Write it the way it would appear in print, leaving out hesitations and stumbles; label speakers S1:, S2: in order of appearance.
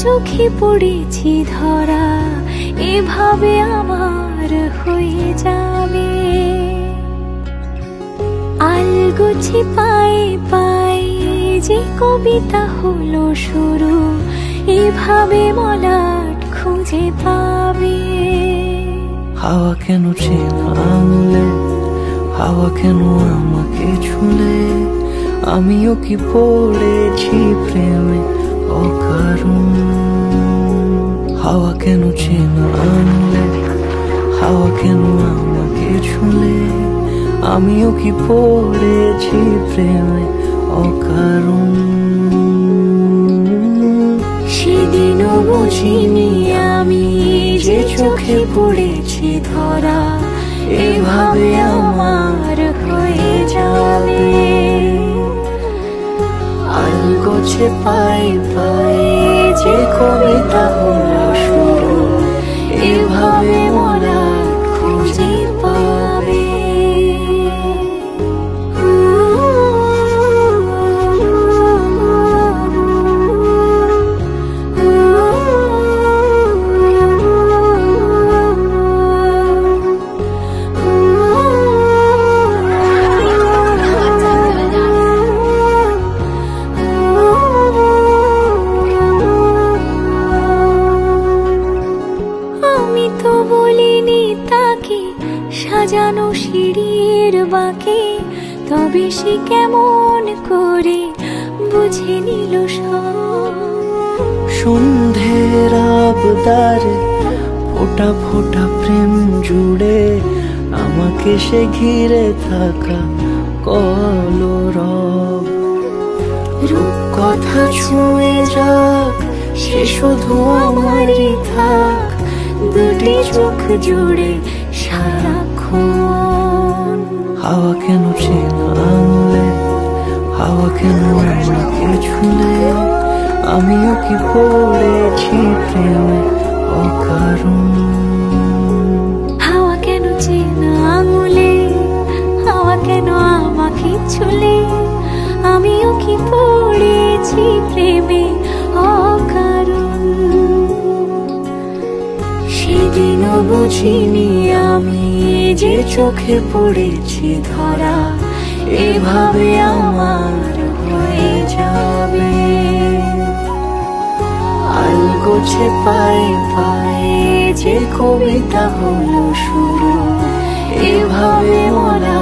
S1: চোখে পড়েছি ধরা, এভাবে আমার হয়ে যাবে। আলগোছে পায়ে পায়ে যে কবিতা হলো শুরু, এভাবে মলাট খুঁজে পাবে।
S2: হাওয়া কেন চেনা আঙুলে, হাওয়া কেন আমাকে ছুলে, আমিও কি পড়েছি প্রেমে অকারণ। হাওয়া কেন চেনা আঙুলে, হাওয়া কেন আমাকে ছুলে, আমিও কি পড়েছি প্রেমে অকারণ।
S1: সেদিনও বুঝিনি আমি যে চোখে পড়েছি ধরা, এভাবে আমার হয়ে যাবে।
S2: আলগোছে পায়ে পায়ে যে কবিতা হলো শুরু,
S1: এভাবে মলাট খুঁজে পাবে। আমি তো বলিনি তাকে সাজানো সিঁড়ির বাঁকে, তবে সে কেমন করে বুঝে নিল সব।
S2: সন্ধ্যের আবদারে ফোটা ফোটা প্রেম জুড়ে, আমাকে সে ঘিরে থাকা কলরব।
S1: রূপকথা ছুঁয়ে যাক, সে শুধু আমারই থাক, দুটি চোখ জুড়ে সারাক্ষণ।
S2: হাওয়া কেন চেনা আঙুলে, হাওয়া কেন আমাকে ছুলে, আমিও কি পড়েছি প্রেমে অকারণ।
S1: হাওয়া কেন চেনা আঙুলে, হাওয়া কেন আমাকে ছুলে, আমিও কি পড়েছি প্রেমে অকারণ। সেদিনও বুঝিনি আমি যে চোখে পড়েছি ধরা, এভাবে আমার হয়ে যাবে। আলগোছে পায়ে পায়ে যে কবিতা হলো শুরু, এভাবে মলা